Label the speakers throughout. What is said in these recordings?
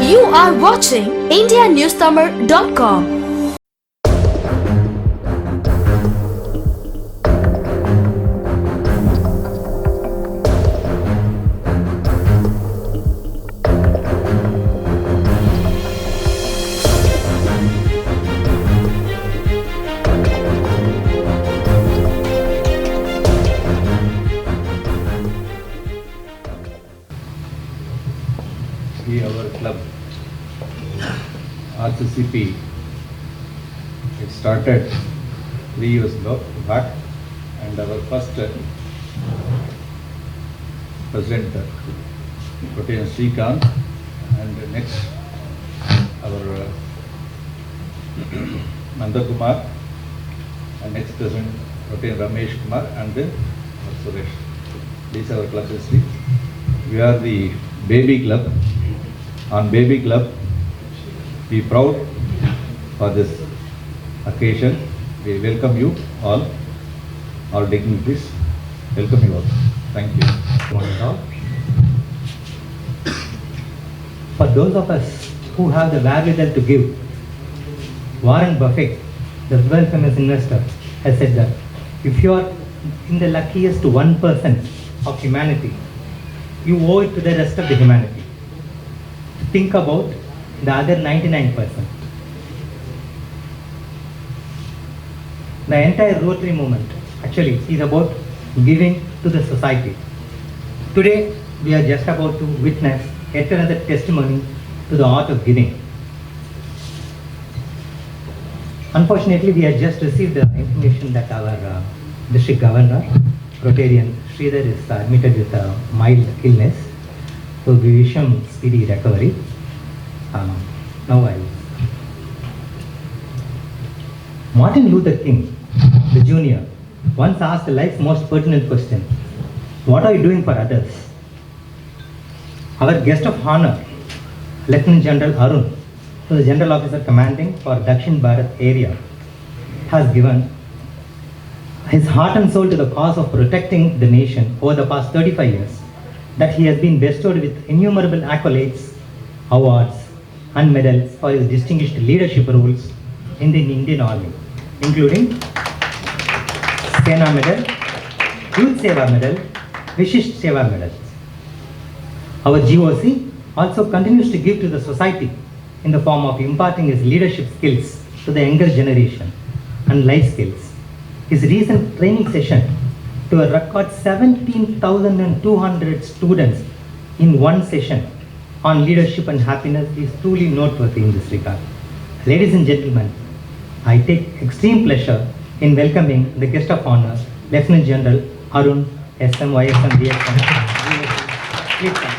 Speaker 1: You are watching IndiaNewsTamil.com.
Speaker 2: Our club, RCCP, it started 3 years back, and our first president, Protein Srikanth, and next our Nanda Kumar, and next president Protein Ramesh Kumar, and Suresh. These are our club history. We are the baby club. On Baby Club, we proud for this occasion. We welcome you all dignitaries. Welcome you all. Thank you.
Speaker 3: For those of us who have the wherewithal to give, Warren Buffett, the world famous investor, has said that if you are in the luckiest 1% of humanity, you owe it to the rest of the humanity. Think about the other 99%. The entire Rotary movement actually is about giving to the society. Today, we are just about to witness yet another testimony to the art of giving. Unfortunately, we have just received the information that our district governor, Rotarian Sridhar, is admitted with a mild illness. So we wish him speedy recovery. Martin Luther King, the Jr., once asked life's most pertinent question: what are you doing for others? Our guest of honor, Lieutenant General Arun, who is the General Officer commanding for Dakshin Bharat area, has given his heart and soul to the cause of protecting the nation over the past 35 years. That he has been bestowed with innumerable accolades, awards, and medals for his distinguished leadership roles in the Indian Army, including Sena Medal, Youth Seva Medal, Vishisht Seva Medal. Our GOC also continues to give to the society in the form of imparting his leadership skills to the younger generation and life skills. His recent training session to a record 17,200 students in one session on leadership and happiness is truly noteworthy in this regard. Ladies and gentlemen, I take extreme pleasure in welcoming the guest of honor, Lieutenant General Arun SM YSM DXM. Please come.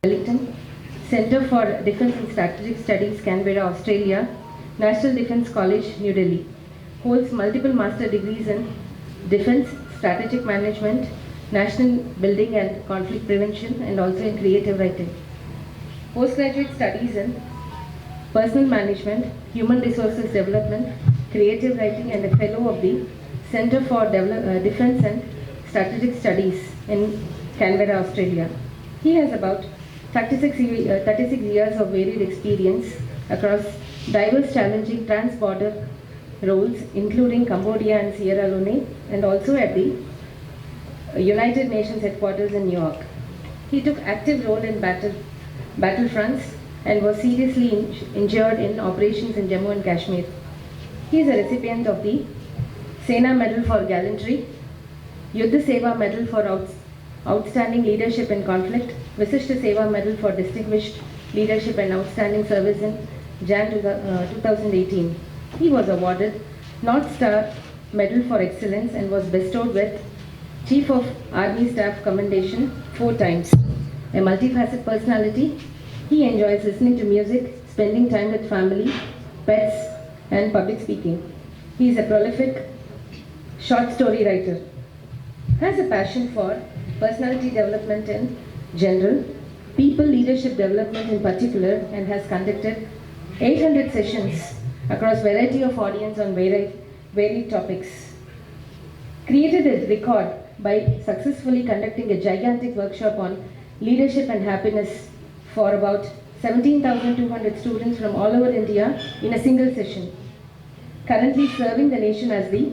Speaker 4: Wellington, Center for Defence and Strategic Studies, Canberra, Australia, National Defence College, New Delhi. Holds multiple master degrees in Defence, Strategic Management, National Building and Conflict Prevention, and also in Creative Writing. Postgraduate studies in Personal Management, Human Resources Development, Creative Writing, and a Fellow of the Center for Defence and Strategic Studies in Canberra, Australia. He has about 36 years of varied experience across diverse challenging trans-border roles, including Cambodia and Sierra Leone, and also at the United Nations headquarters in New York. He took active role in battlefronts and was seriously injured in operations in Jammu and Kashmir. He is a recipient of the Sena Medal for Gallantry, Yuddha Seva Medal for Outstanding Leadership in Conflict, Visishta Seva Medal for Distinguished Leadership and Outstanding Service in Jan 2018. He was awarded North Star Medal for Excellence and was bestowed with Chief of Army Staff Commendation 4 times. A multifaceted personality, he enjoys listening to music, spending time with family, pets, and public speaking. He is a prolific short story writer, has a passion for personality development in general, people leadership development in particular, and has conducted 800 sessions across variety of audience on varied topics. Created a record by successfully conducting a gigantic workshop on leadership and happiness for about 17,200 students from all over India in a single session. Currently serving the nation as the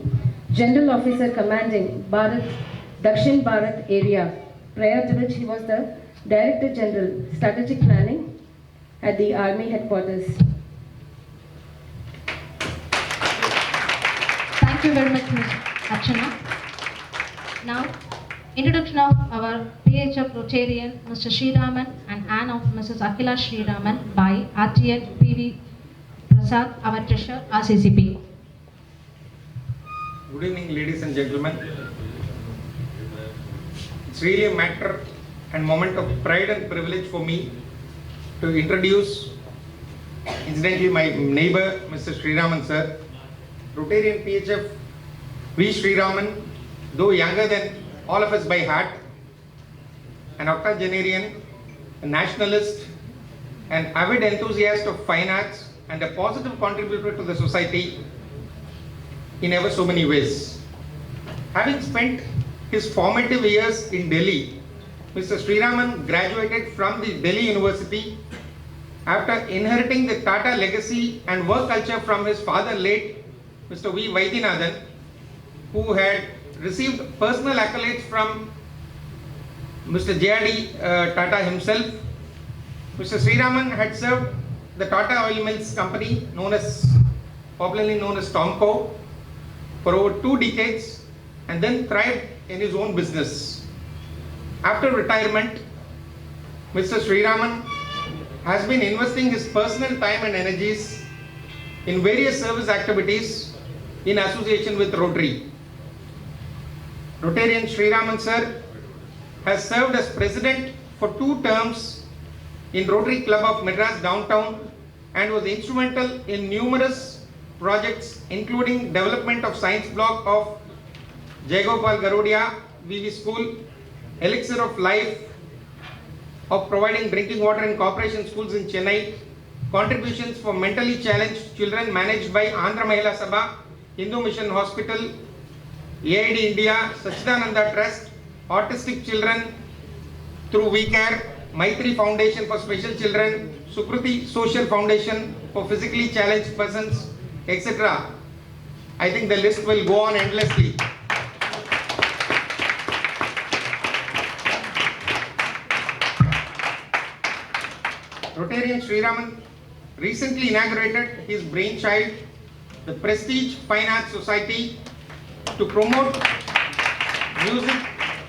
Speaker 4: General Officer commanding Dakshin Bharat area, prior to which he was the Director General Strategic Planning at the Army headquarters.
Speaker 1: Thank you very much, Ms. Archana. Now, introduction of our PHF Rotarian, Mr. Sriraman, and Anne of Mrs. Akila Sriraman by RTN PV Prasad, our treasurer, RCCP.
Speaker 5: Good evening, ladies and gentlemen. It's really a matter and moment of pride and privilege for me to introduce, incidentally, my neighbor, Mr. Sriraman sir. Rotarian PHF V. Sriraman, though younger than all of us by heart, an octogenarian, a nationalist, an avid enthusiast of fine arts, and a positive contributor to the society in ever so many ways. Having spent his formative years in Delhi, Mr. Sriraman graduated from the Delhi University after inheriting the Tata legacy and work culture from his father, late Mr. V. Vaidyanathan, who had received personal accolades from Mr. J.R.D. Tata himself. Mr. Sriraman had served the Tata Oil Mills Company, popularly known as Tomco, for over 2 decades, and then thrived in his own business. After retirement, Mr. Sriraman has been investing his personal time and energies in various service activities in association with Rotary. Rotarian Sriraman sir has served as president for 2 terms in Rotary Club of Madras Downtown and was instrumental in numerous projects, including development of science block of Jayagopal Garodia VV School, Elixir of Life, of providing drinking water in corporation schools in Chennai, contributions for mentally challenged children managed by Andhra Mahila Sabha, Hindu Mission Hospital, AID India, Sachidananda Trust, autistic children through WeCare, Maitri Foundation for Special Children, Sukruti Social Foundation for physically challenged persons, etc. I think the list will go on endlessly. Rotarian Sriraman recently inaugurated his brainchild, the Prestige Fine Arts Society, to promote music,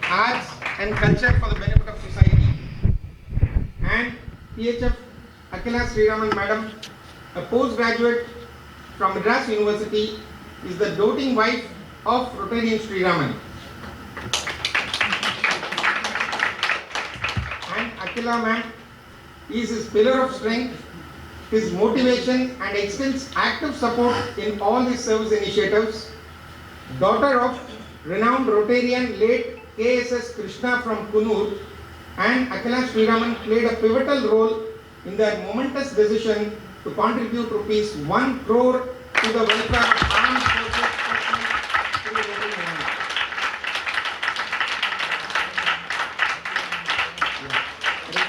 Speaker 5: arts and culture for the benefit of society. And PHF Akila Sriraman Madam, a postgraduate from Madras University, is the doting wife of Rotarian Sriraman. And Akila ma'am is his pillar of strength, his motivation and extends active support in all his service initiatives. Daughter of renowned Rotarian late KSS Krishna from Kunur, and Akila Sriraman played a pivotal role in their momentous decision to contribute ₹1 crore to the welfare of armed forces personnel to the Rotary movement.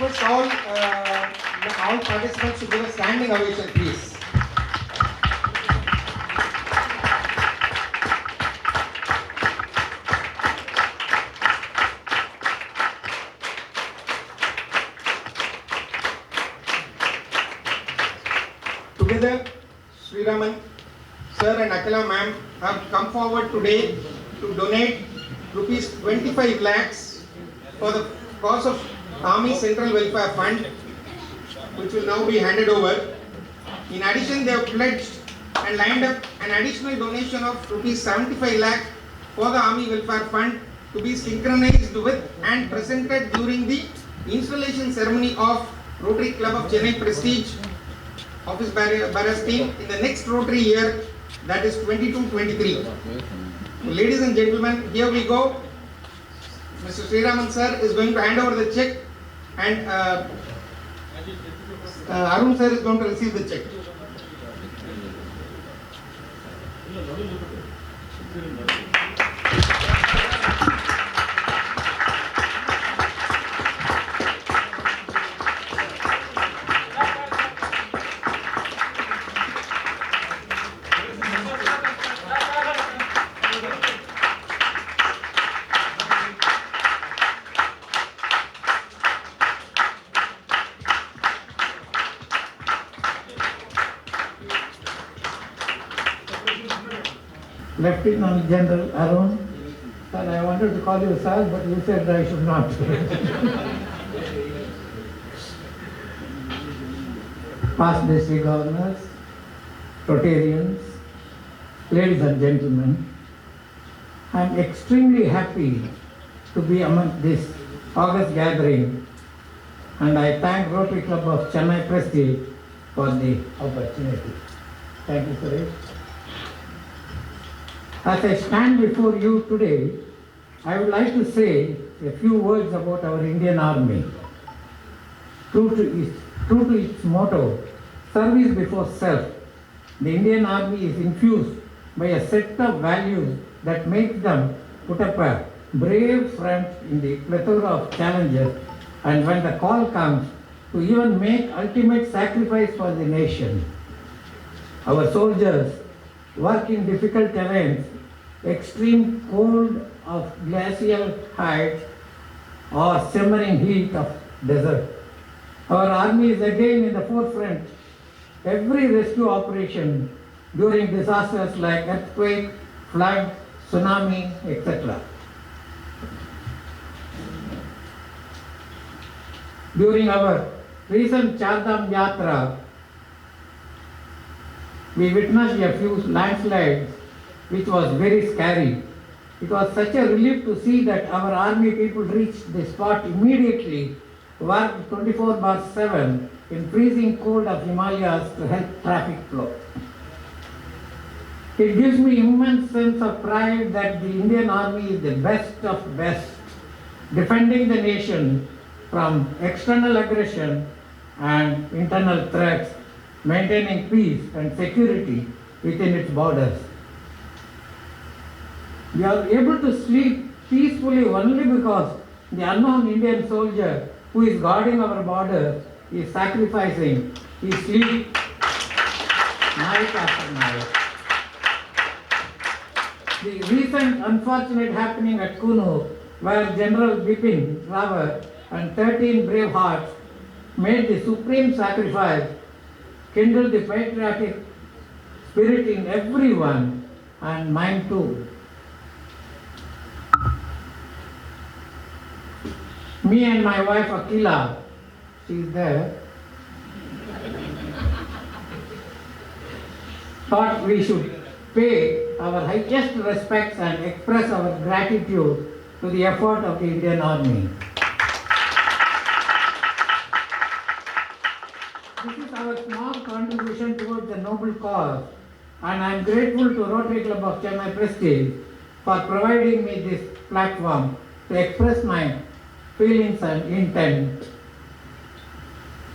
Speaker 5: request all participants to give a standing ovation, please. Together, Sriraman sir and Akila ma'am have come forward today to donate rupees 25 lakhs for the cause of Army Central Welfare Fund, which will now be handed over. In addition, they have pledged and lined up an additional donation of rupees 75 lakh for the Army Welfare Fund to be synchronized with and presented during the installation ceremony of Rotary Club of Chennai Prestige Office Barras team in the next Rotary year, that is 22-23. Ladies and gentlemen, here we go. Mr. Sriraman sir is going to hand over the check, and Arun sir is going to receive the check.
Speaker 6: Lieutenant General Arun, sir, I wanted to call you sir, but you said I should not. Past district governors, Rotarians, ladies and gentlemen, I am extremely happy to be among this August gathering, and I thank Rotary Club of Chennai Prestige for the opportunity. Thank you, sir. As I stand before you today, I would like to say a few words about our Indian Army. True to its motto, service before self, the Indian Army is infused by a set of values that make them put up a brave front in the plethora of challenges, and when the call comes, to even make ultimate sacrifice for the nation. Our soldiers work in difficult terrains, extreme cold of glacial heights or simmering heat of desert. Our army is again in the forefront. Every rescue operation during disasters like earthquake, flood, tsunami, etc. During our recent Chardham Yatra, we witnessed a few landslides which was very scary. It was such a relief to see that our army people reached the spot immediately, worked 24/7 in freezing cold of Himalayas to help traffic flow. It gives me immense sense of pride that the Indian Army is the best of best, defending the nation from external aggression and internal threats, maintaining peace and security within its borders. We are able to sleep peacefully only because the unknown Indian soldier who is guarding our borders is sacrificing his sleep night after night. The recent unfortunate happening at Kuno, where General Bipin Rawat and 13 brave hearts made the supreme sacrifice, kindled the patriotic spirit in everyone, and mine too. Me and my wife Akila, she is there, thought we should pay our highest respects and express our gratitude to the effort of the Indian Army. This is our small contribution towards the noble cause, and I am grateful to Rotary Club of Chennai Prestige for providing me this platform to express my feelings and intent.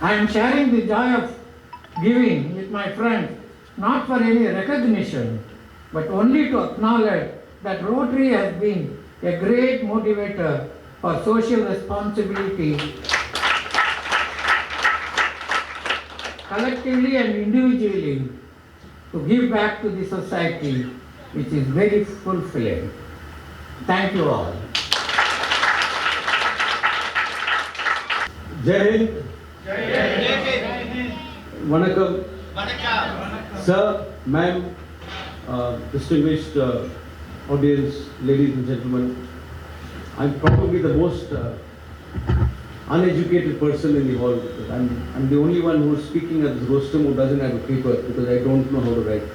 Speaker 6: I am sharing the joy of giving with my friends, not for any recognition, but only to acknowledge that Rotary has been a great motivator for social responsibility collectively and individually to give back to the society, which is very fulfilling. Thank you all.
Speaker 7: Jai Hind. Vanakkam. Sir, ma'am, distinguished audience, ladies and gentlemen, I'm probably the most uneducated person in the hall. I'm the only one who is speaking at this rostrum who doesn't have a paper because I don't know how to write.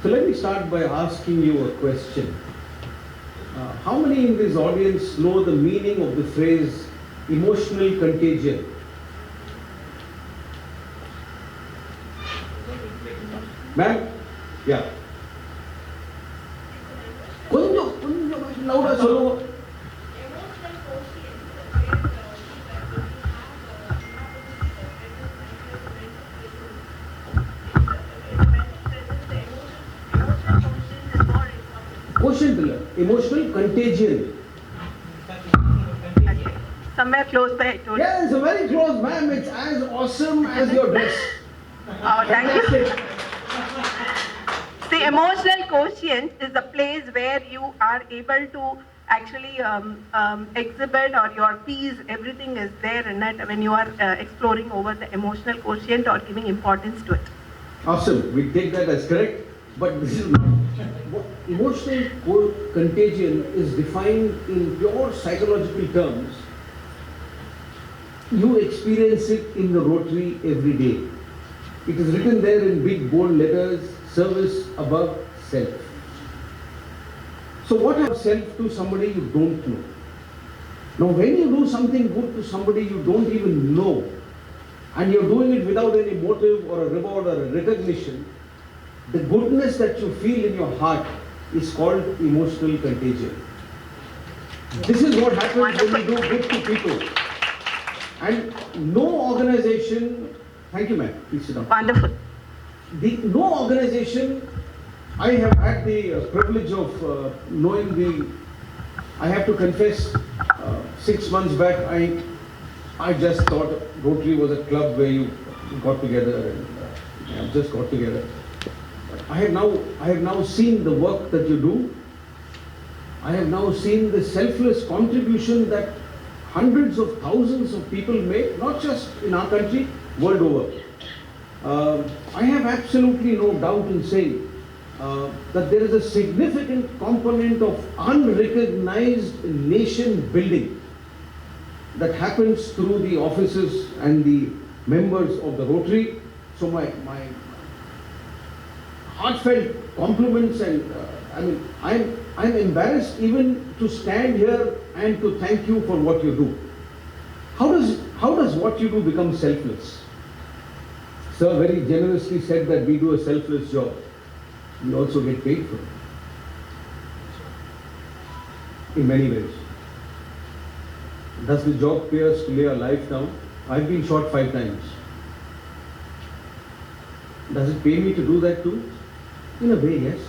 Speaker 7: So let me start by asking you a question. How many in this audience know the meaning of the phrase emotional contagion? Ma'am? Yeah. கொஞ்சம் louder சொல்லுங்க. Quotient இல்ல, emotional contagion.
Speaker 8: Somewhere close by, I told you.
Speaker 7: Yes, very close, ma'am. It's as awesome as your dress.
Speaker 8: Oh, thank you. See, emotional quotient is the place where you are able to actually exhibit or your peace, everything is there in it when you are exploring over the emotional quotient or giving importance to it.
Speaker 7: Awesome. We take that as correct, but this is not. Emotional contagion is defined in pure psychological terms. You experience it in the Rotary every day. It is written there in big bold letters, service above self. So what is self to somebody you don't know? Now when you do something good to somebody you don't even know, and you're doing it without any motive or a reward or a recognition, the goodness that you feel in your heart is called emotional contagion. This is what happens when you do good to people. And no organization, thank you ma'am, please sit down.
Speaker 8: Wonderful.
Speaker 7: No organization, I have had the privilege of knowing I have to confess, 6 months back, I just thought Rotary was a club where you got together and just got together. I have now seen the work that you do. I have now seen the selfless contribution that hundreds of thousands of people make, not just in our country, world over. I have absolutely no doubt in saying that there is a significant component of unrecognized nation building that happens through the offices and the members of the Rotary. So my heartfelt compliments, and I'm embarrassed even to stand here and to thank you for what you do. How does what you do become selfless? Sir very generously said that we do a selfless job. We also get paid for it. In many ways. Does the job pay us to lay our life down? I've been shot 5 times. Does it pay me to do that too? In a way, yes.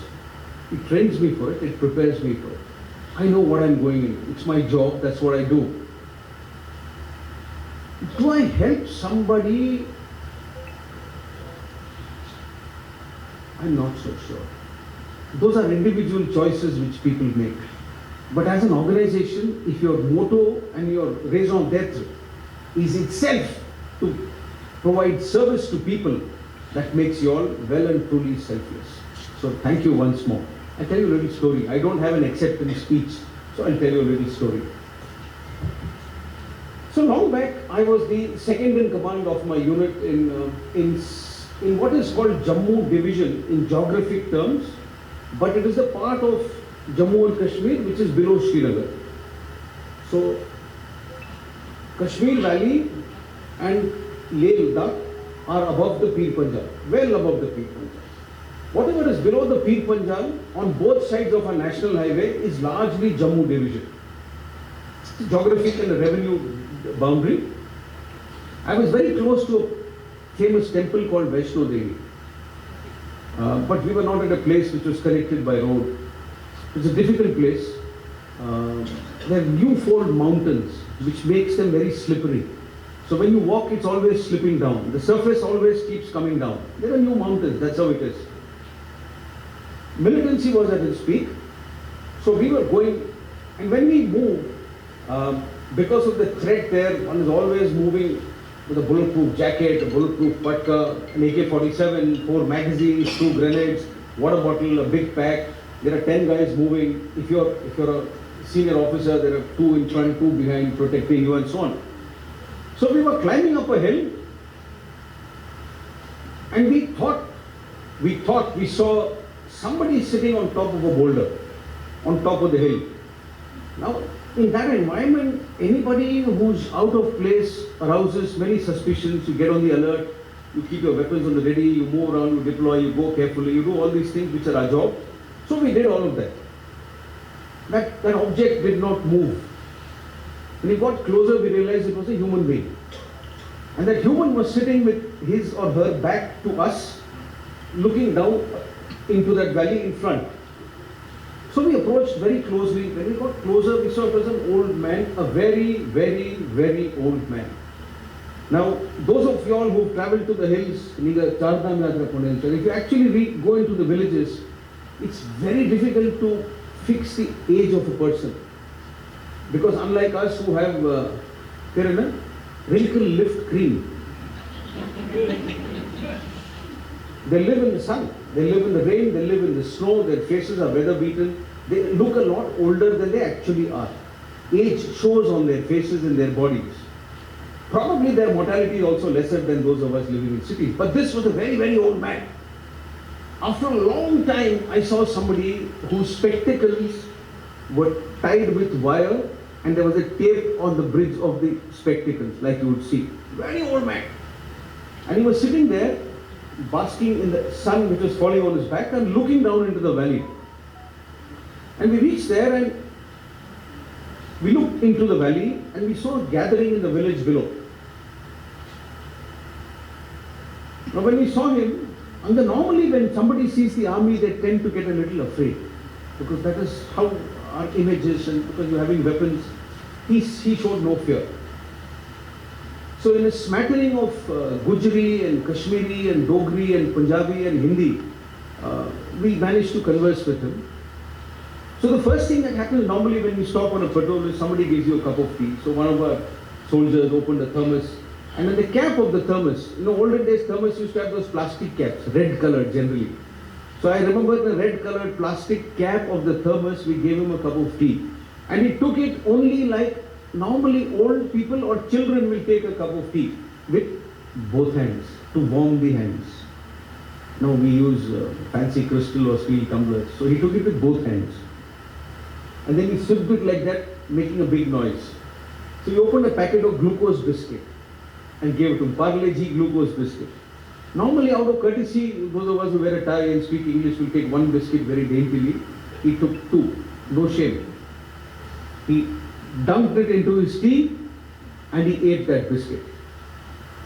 Speaker 7: It trains me for it, it prepares me for it. I know what I'm going in. It's my job, that's what I do. Do I help somebody? I'm not so sure. Those are individual choices which people make. But as an organization, if your motto and your raison d'etre is itself to provide service to people, that makes you all well and truly selfless. So thank you once more. I'll tell you a little story. I don't have an acceptance speech, so I'll tell you a little story. So long back, I was the second in command of my unit in what is called Jammu Division in geographic terms, but it is a part of Jammu and Kashmir which is below Srinagar. So Kashmir Valley and Leh Ladakh are above the Pir Panjal, well above the Pir Panjal. Whatever is below the Pir Panjal on both sides of our national highway is largely Jammu Division. It's the geographic and the revenue boundary. I was very close to a famous temple called Vaishno Devi. But we were not at a place which was connected by road. It's a difficult place. There are new fold mountains which makes them very slippery. So So when you walk, it's always slipping down. The surface always keeps coming down. There are new mountains, that's how it is. Militancy was at its peak. So we were going, and when we moved, because of the threat there, one is always moving with a bulletproof jacket, a bulletproof patka, an AK-47, 4 magazines, 2 grenades, water bottle, a big pack. There are 10 guys moving. If you're a senior officer, there are 2 in front, 2 behind, protecting you and so on. So we were climbing up a hill, and we thought we saw somebody sitting on top of a boulder, on top of the hill. Now, in that environment, anybody who's out of place arouses many suspicions. You get on the alert, you keep your weapons on the ready, you move around, you deploy, you go carefully, you do all these things which are our job. So we did all of that. That object did not move. When we got closer, we realized it was a human being. And that human was sitting with his or her back to us, looking down into that valley in front. So we approached very closely. When we got closer, we saw it was an old man, a very, very, very old man. Now, those of you all who traveled to the hills, if you actually go into the villages, it's very difficult to fix the age of a person. Because unlike us who have wrinkle lift cream, they live in the sun, they live in the rain, they live in the snow, their faces are weather beaten, they look a lot older than they actually are. Age shows on their faces and their bodies. Probably their mortality is also lesser than those of us living in cities. But this was a very, very old man. After a long time, I saw somebody whose spectacles were tied with wire, and there was a tape on the bridge of the spectacles, like you would see. Very old man. And he was sitting there, basking in the sun which was falling on his back and looking down into the valley. And we reached there and we looked into the valley and we saw a gathering in the village below. Now when we saw him, and normally when somebody sees the army, they tend to get a little afraid, because that is how our image is, and because you're having weapons, he showed no fear. So in a smattering of Gujari and Kashmiri and Dogri and Punjabi and Hindi, we managed to converse with him. So the first thing that happens normally when we stop on a patrol is somebody gives you a cup of tea. So one of our soldiers opened a thermos, and then the cap of the thermos, olden days thermos used to have those plastic caps, red colored generally. So I remember the red colored plastic cap of the thermos, we gave him a cup of tea. And he took it only like normally old people or children will take a cup of tea, with both hands, to warm the hands. Now we use fancy crystal or steel tumblers. So he took it with both hands. And then he sipped it like that, making a big noise. So he opened a packet of glucose biscuit and gave it to him, Parle-G glucose biscuit. Normally out of courtesy, those of us who wear a tie and speak English will take one biscuit very daintily. He took 2, no shame. He dumped it into his tea and he ate that biscuit.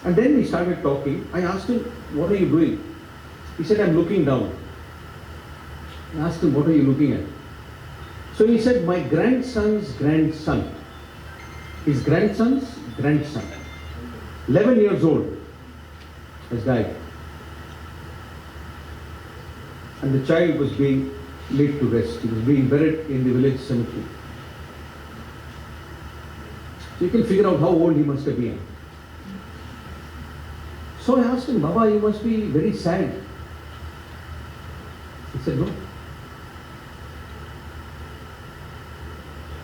Speaker 7: And then we started talking. I asked him, what are you doing? He said, I'm looking down. I asked him, what are you looking at? So he said, my grandson's grandson, his grandson's grandson, 11 years old, has died. And the child was being laid to rest. He was being buried in the village cemetery. So you can figure out how old he must have been. So I asked him, Baba, you must be very sad. He said, no.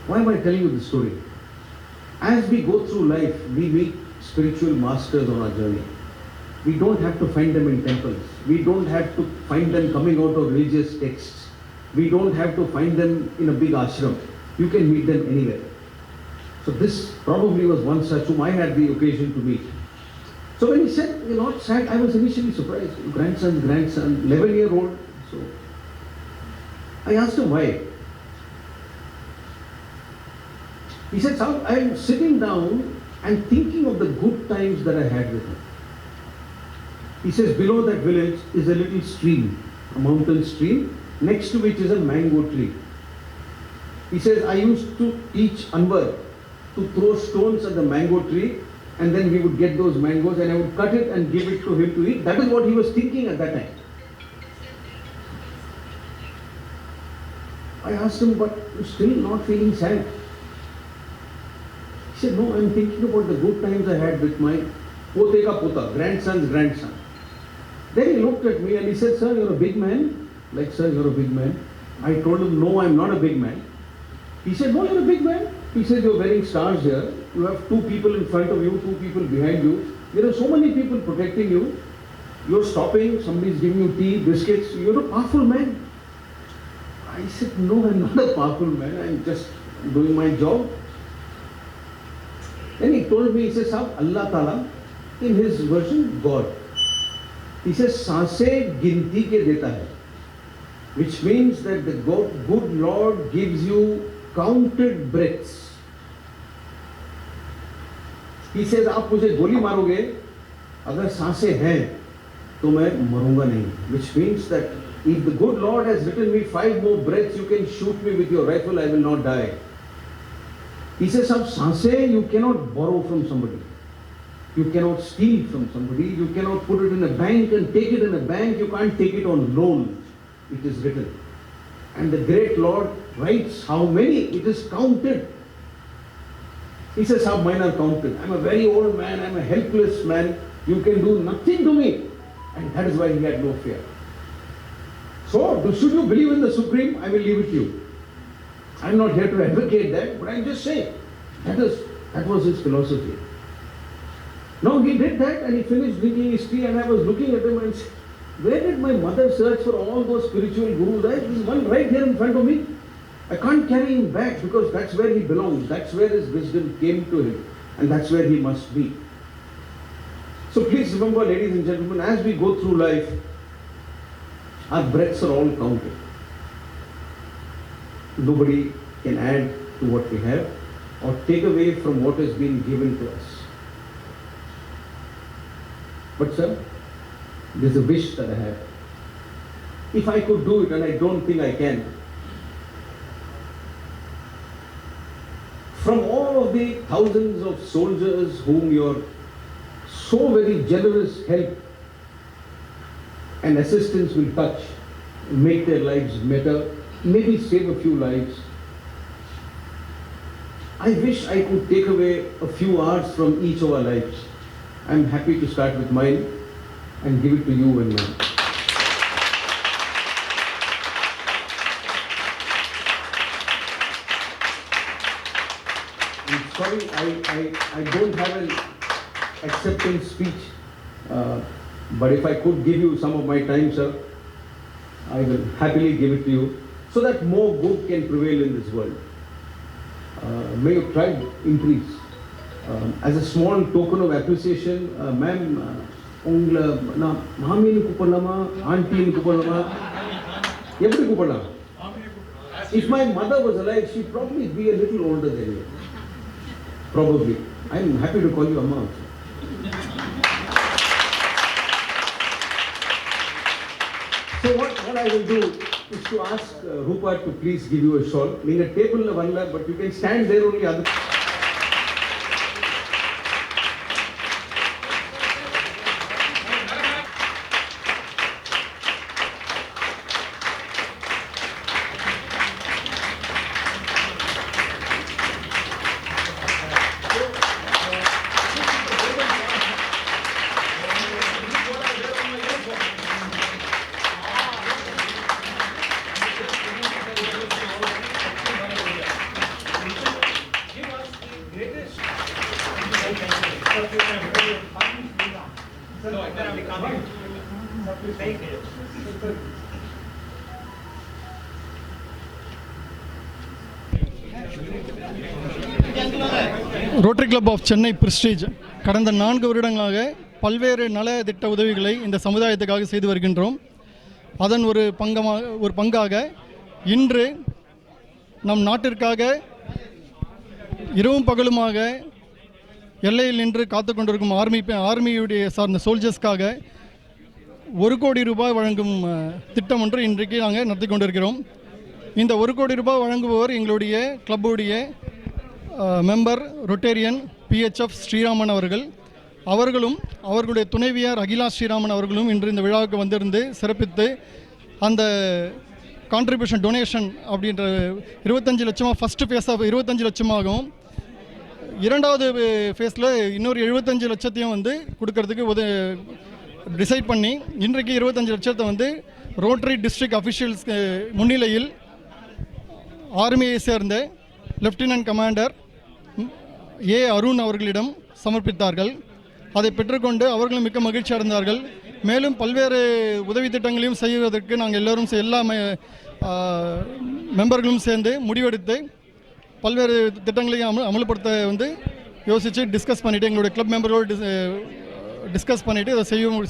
Speaker 7: Why am I telling you this story? As we go through life, we meet spiritual masters on our journey. We don't have to find them in temples. We don't have to find them coming out of religious texts. We don't have to find them in a big ashram. You can meet them anywhere. So this probably was one such whom I had the occasion to meet. So when he said, you're not sad, I was initially surprised. Grandson, 11-year-old. So I asked him why. He said, I'm sitting down and thinking of the good times that I had with him. He says, below that village is a little stream, a mountain stream, next to which is a mango tree. He says, I used to teach Anwar to throw stones at the mango tree and then we would get those mangoes and I would cut it and give it to him to eat. That is what he was thinking at that time. I asked him, but you're still not feeling sad? He said, no, I'm thinking about the good times I had with my pote ka pota, grandson's grandson. Then he looked at me and he said, sir, you're a big man. Like, sir, you're a big man. I told him, no, I'm not a big man. He said, no, you're a big man. He said, you're wearing stars here. You have 2 people in front of you, 2 people behind you. There are so many people protecting you. You're stopping, somebody's giving you tea, biscuits. You're a powerful man. I said, no, I'm not a powerful man. I'm just doing my job. Then he told me, he says, Allah Ta'ala, in his version, God. He says, Saanse ginti ke deta hai. Which means that the good Lord gives you counted breaths. He says, आप मुझे गोली मारोगे, अगर सांसें हैं, तो मैं मरूंगा नहीं. Which means that if the good Lord has written me 5 more breaths, you can shoot me with your rifle, I will not die. He says, अब सांसें you cannot borrow from somebody. You cannot steal from somebody. You cannot put it in a bank and take it in a bank. You can't take it on loan. It is written. And the great Lord writes how many. It is counted. He says, how mine are counted. I'm a very old man. I'm a helpless man. You can do nothing to me. And that is why he had no fear. So, should you believe in the Supreme? I will leave it to you. I'm not here to advocate that, but I'm just saying. That was his philosophy. Now he did that and he finished drinking his tea, and I was looking at him and said, where did my mother search for all those spiritual gurus? There is one right here in front of me. I can't carry him back because that's where he belongs. That's where his wisdom came to him. And that's where he must be. So please remember, ladies and gentlemen, as we go through life, our breaths are all counted. Nobody can add to what we have or take away from what has been given to us. But sir, there's a wish that I have. If I could do it, and I don't think I can, from all of the thousands of soldiers whom your so very generous help and assistance will touch, make their lives better, maybe save a few lives, I wish I could take away a few hours from each of our lives. I'm happy to start with mine and give it to you and mine. I'm sorry, I don't have an acceptance speech, but if I could give you some of my time, sir, I will happily give it to you so that more good can prevail in this world. May your tribe increase. As a small token of appreciation, ma'am, ungla na mami nu kupalama, auntie nu kupalama, every kupalama. If my mother was alive, she'd probably be a little older than you. Probably. I'm happy to call you Amma also. So what I will do is to ask Rupert to please give you a shawl. Being a table of Allah, but you can stand there only other.
Speaker 9: Rotary club of Chennai prestige கடந்த 4 வருடங்களாக பல்வேறு நல திட்ட உதவிகளை இந்த சமுதாயத்துக்காக செய்து வருகின்றோம். அதன் ஒரு பங்காக இன்று நம் நாட்டிற்காக இரவும் பகலுமாக எல்லையில் நின்று காத்து கொண்டிருக்கும் ஆர்மியுடைய சார்ந்த சோல்ஜர்ஸ்க்காக 1 கோடி ரூபாய் வழங்கும் திட்டம் ஒன்று இன்றைக்கு நாங்கள் நடத்தி கொண்டிருக்கிறோம். இந்த 1 கோடி ரூபாய் வழங்குபவர் எங்களுடைய கிளப்புடைய மெம்பர் ரொட்டேரியன் PHF ஸ்ரீராமன் அவர்களும் அவர்களுடைய துணைவியார் அகிலா ஸ்ரீராமன் அவர்களும் இன்று இந்த விழாவுக்கு வந்திருந்து சிறப்பித்து அந்த கான்ட்ரிபியூஷன் டொனேஷன் அப்படின்ற 25 லட்சமாக ஃபஸ்ட்டு ஃபேஸாக 25 லட்சமாகவும் இரண்டாவது ஃபேஸில் இன்னொரு 75 லட்சத்தையும் வந்து கொடுக்கறதுக்கு டிசைட் பண்ணி இன்றைக்கு 25 லட்சத்தை வந்து ரோட்டரி டிஸ்ட்ரிக்ட் அஃபிஷியல்ஸ் முன்னிலையில் ஆர்மியை சேர்ந்த லெஃப்டினன்ட் கமாண்டர் அருண் அவர்களிடம் சமர்ப்பித்தார்கள். அதை பெற்றுக்கொண்டு அவர்களும் மிக்க மகிழ்ச்சி அடைந்தார்கள். மேலும் பல்வேறு உதவி திட்டங்களையும் செய்வதற்கு நாங்கள் எல்லோரும் எல்லா மெம்பர்களும் சேர்ந்து முடிவெடுத்து பல்வேறு திட்டங்களையும் அமல்படுத்த வந்து யோசித்து டிஸ்கஸ் பண்ணிவிட்டு எங்களுடைய கிளப் மெம்பர்களோடு டிஸ்கஸ் பண்ணிவிட்டு இதை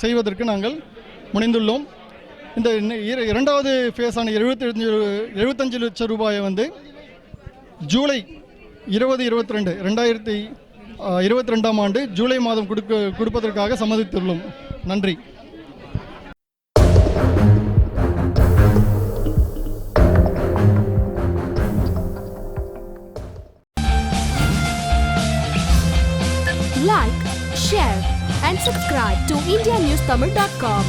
Speaker 9: செய்வதற்கு நாங்கள் முனைந்துள்ளோம். இந்த இரண்டாவது ஃபேஸான 75 லட்சம் ரூபாயை வந்து ஜூலை 2022 ஆண்டு ஜூலை மாதம் கொடுப்பதற்காக சம்மதித்துள்ளோம். நன்றி.
Speaker 10: Like, share and subscribe to indianewstamil.com.